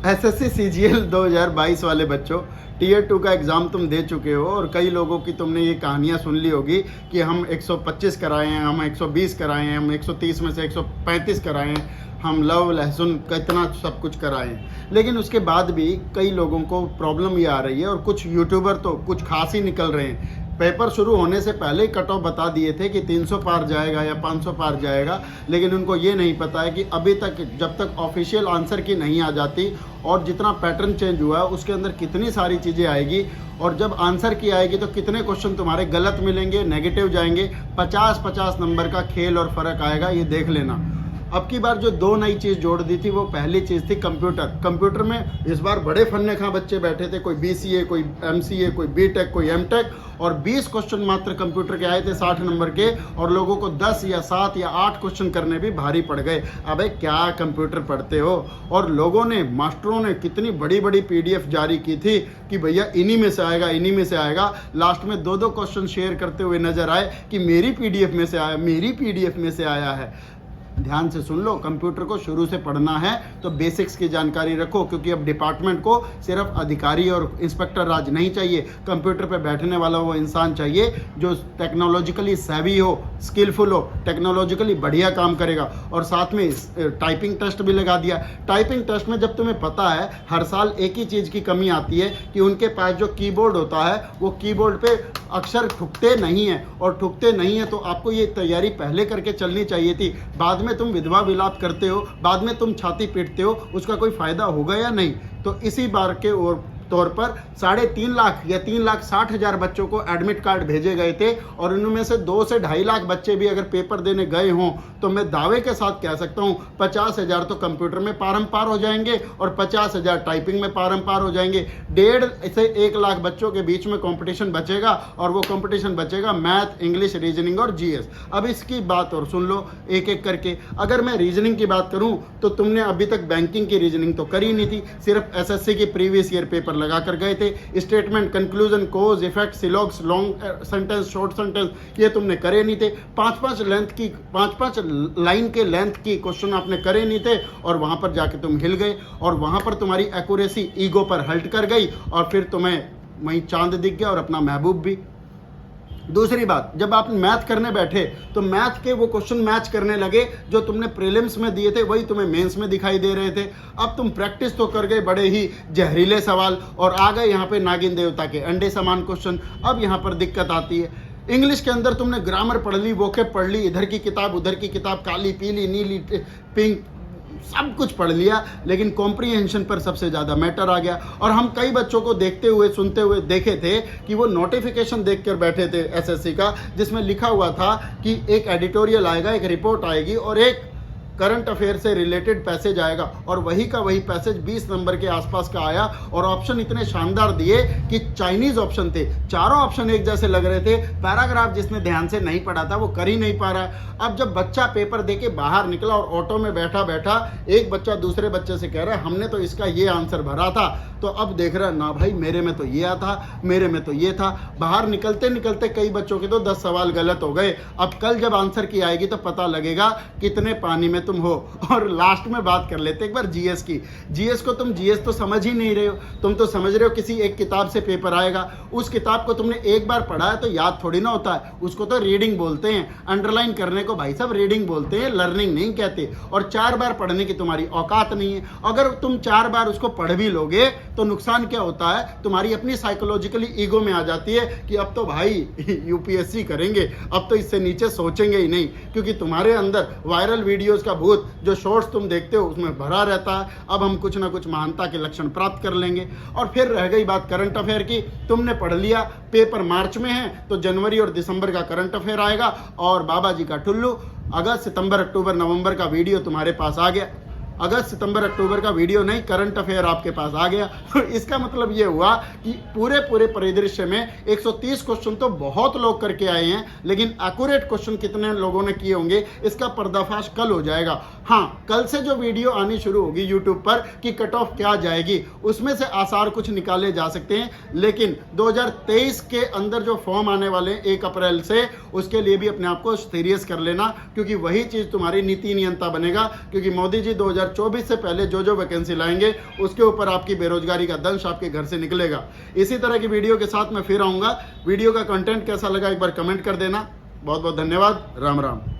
SSC CGL 2022 वाले बच्चों, tier 2 का एग्ज़ाम तुम दे चुके हो और कई लोगों की तुमने ये कहानियाँ सुन ली होगी कि हम 125 कराए हैं, हम 120 कराए हैं, हम 130 में से 135 कराए हैं, हम लव लहसुन कितना सब कुछ कराए हैं। लेकिन उसके बाद भी कई लोगों को प्रॉब्लम ये आ रही है और कुछ यूट्यूबर तो कुछ खास ही निकल रहे हैं। पेपर शुरू होने से पहले ही कट ऑफ बता दिए थे कि 300 पार जाएगा या 500 पार जाएगा, लेकिन उनको ये नहीं पता है कि अभी तक जब तक ऑफिशियल आंसर की नहीं आ जाती और जितना पैटर्न चेंज हुआ है उसके अंदर कितनी सारी चीज़ें आएगी, और जब आंसर की आएगी तो कितने क्वेश्चन तुम्हारे गलत मिलेंगे, नेगेटिव जाएंगे, 50-50 नंबर का खेल और फ़र्क आएगा, ये देख लेना। अब की बार जो 2 नई चीज़ जोड़ दी थी वो पहली चीज़ थी कंप्यूटर। कंप्यूटर में इस बार बड़े फन्ने खा बच्चे बैठे थे, कोई बीसीए, कोई एमसीए, कोई बीटेक, कोई एमटेक, और 20 क्वेश्चन मात्र कंप्यूटर के आए थे 60 नंबर के, और लोगों को 10 या 7 या 8 क्वेश्चन करने भी भारी पड़ गए। अबे क्या कंप्यूटर पढ़ते हो? और लोगों ने, मास्टरों ने कितनी बड़ी बड़ी पीडीएफ जारी की थी कि भैया इन्हीं में से आएगा, इन्हीं में से आएगा। लास्ट में 2-2 क्वेश्चन शेयर करते हुए नजर आए कि मेरी पीडीएफ में से आया, मेरी पीडीएफ में से आया है। ध्यान से सुन लो, कंप्यूटर को शुरू से पढ़ना है तो बेसिक्स की जानकारी रखो, क्योंकि अब डिपार्टमेंट को सिर्फ अधिकारी और इंस्पेक्टर राज नहीं चाहिए। कंप्यूटर पे बैठने वाला वो इंसान चाहिए जो टेक्नोलॉजिकली सेवी हो, स्किलफुल हो, टेक्नोलॉजिकली बढ़िया काम करेगा। और साथ में टाइपिंग टेस्ट भी लगा दिया। टाइपिंग टेस्ट में जब तुम्हें पता है हर साल एक ही चीज़ की कमी आती है कि उनके पास जो कीबोर्ड होता है वो कीबोर्ड पे अक्षर ठुकते नहीं हैं, और ठुकते नहीं है तो आपको ये तैयारी पहले करके चलनी चाहिए थी। बाद में तुम विधवा विलाप करते हो, बाद में तुम छाती पीटते हो, उसका कोई फायदा होगा या नहीं? तो इसी बार के और तौर पर 3.5 लाख या 3,60,000 बच्चों को एडमिट कार्ड भेजे गए थे, और उनमें से 2 से 2.5 लाख बच्चे भी अगर पेपर देने गए हों तो मैं दावे के साथ कह सकता हूं 50,000 तो कंप्यूटर में पारंपार हो जाएंगे और 50,000 टाइपिंग में पारंपार हो जाएंगे। 1.5 से 1 लाख बच्चों के बीच में कंपटीशन बचेगा, और वो कंपटीशन बचेगा मैथ, इंग्लिश, रीजनिंग और जीएस। अब इसकी बात और सुन लो एक एक करके। अगर मैं रीजनिंग की बात करूं तो तुमने अभी तक बैंकिंग की रीजनिंग तो करी नहीं थी, सिर्फ एसएससी की प्रीवियस ईयर पेपर लगा कर गए थे। Statement, conclusion, cause, effect, syllogisms, long sentence, short sentence ये तुमने करे नहीं थे। 5-5 लाइन के लेंथ की क्वेश्चन आपने करे नहीं थे, और वहां पर जाके तुम हिल गए, और वहां पर तुम्हारी एक्यूरेसी ईगो पर हल्ट कर गई, और फिर तुम्हें वहीं चांद दिख गया और अपना महबूब भी। दूसरी बात, जब आप मैथ करने बैठे तो मैथ के वो क्वेश्चन मैच करने लगे जो तुमने प्रीलिम्स में दिए थे, वही तुम्हें मेंस में दिखाई दे रहे थे। अब तुम प्रैक्टिस तो कर गए बड़े ही जहरीले सवाल, और आ गए यहाँ पे नागिन देवता के अंडे समान क्वेश्चन। अब यहाँ पर दिक्कत आती है। इंग्लिश के अंदर तुमने ग्रामर पढ़ ली, वोकेब पढ़ ली, इधर की किताब उधर की किताब, काली पीली नीली पिंक, सब कुछ पढ़ लिया, लेकिन कॉम्प्रीहेंशन पर सबसे ज़्यादा मैटर आ गया। और हम कई बच्चों को देखते हुए सुनते हुए देखे थे कि वो नोटिफिकेशन देखकर बैठे थे एसएससी का, जिसमें लिखा हुआ था कि एक एडिटोरियल आएगा, एक रिपोर्ट आएगी और एक करंट अफेयर से रिलेटेड पैसेज आएगा, और वही का वही पैसेज 20 नंबर के आसपास का आया, और ऑप्शन इतने शानदार दिए कि चाइनीज ऑप्शन थे, चारों ऑप्शन एक जैसे लग रहे थे। पैराग्राफ जिसने ध्यान से नहीं पढ़ा था वो कर ही नहीं पा रहा है। अब जब बच्चा पेपर दे के बाहर निकला और ऑटो में बैठा बैठा एक बच्चा दूसरे बच्चे से कह रहा है हमने तो इसका ये आंसर भरा था, तो अब देख रहा है ना भाई मेरे में तो ये था, मेरे में तो ये था। बाहर निकलते निकलते कई बच्चों के तो 10 सवाल गलत हो गए। अब कल जब आंसर की आएगी तो पता लगेगा कितने पानी में तुम हो। और लास्ट में बात कर लेते एक बार जीएस की। जीएस को तुम जीएस तो समझ ही नहीं रहे हो, तुम तो समझ रहे हो किसी एक किताब से पेपर आएगा। उस किताब को तुमने एक बार पढ़ा है तो याद थोड़ी ना होता है, उसको तो रीडिंग बोलते हैं। अंडरलाइन करने को भाई साहब रीडिंग बोलते हैं, लर्निंग नहीं कहते। और 4 बार पढ़ने की तुम्हारी औकात नहीं है। अगर तुम 4 बार उसको पढ़ भी लोगे तो नुकसान क्या होता है, तुम्हारी अपनी साइकोलॉजिकली ईगो में आ जाती है कि अब तो भाई यूपीएससी करेंगे, अब तो इससे नीचे सोचेंगे ही नहीं, क्योंकि तुम्हारे अंदर वायरल वीडियोस का भूत, जो शॉर्ट्स तुम देखते हो उसमें भरा रहता है। अब हम कुछ ना कुछ महानता के लक्षण प्राप्त कर लेंगे। और फिर रह गई बात करंट अफेयर की। तुमने पढ़ लिया, पेपर मार्च में है तो जनवरी और दिसंबर का करंट अफेयर आएगा, और बाबा जी का टुल्लू अगस्त, सितंबर, अक्टूबर, नवंबर का वीडियो तुम्हारे पास आ गया। अगस्त, सितंबर, अक्टूबर का वीडियो नहीं, करंट अफेयर आपके पास आ गया। तो इसका मतलब ये हुआ कि पूरे परिदृश्य में 130 क्वेश्चन तो बहुत लोग करके आए हैं, लेकिन एक्यूरेट क्वेश्चन कितने लोगों ने किए होंगे इसका पर्दाफाश कल हो जाएगा। हाँ, कल से जो वीडियो आनी शुरू होगी यूट्यूब पर कि कट ऑफ क्या जाएगी, उसमें से आसार कुछ निकाले जा सकते हैं। लेकिन 2023 के अंदर जो फॉर्म आने वाले 1 अप्रैल से, उसके लिए भी अपने आप को सीरियस कर लेना, क्योंकि वही चीज़ तुम्हारी नीति नियंता बनेगा। क्योंकि मोदी जी 2024 से पहले जो जो वैकेंसी लाएंगे उसके ऊपर आपकी बेरोजगारी का दंश आपके घर से निकलेगा। इसी तरह की वीडियो के साथ मैं फिर आऊँगा। वीडियो का कंटेंट कैसा लगा एक बार कमेंट कर देना। बहुत बहुत धन्यवाद। राम राम।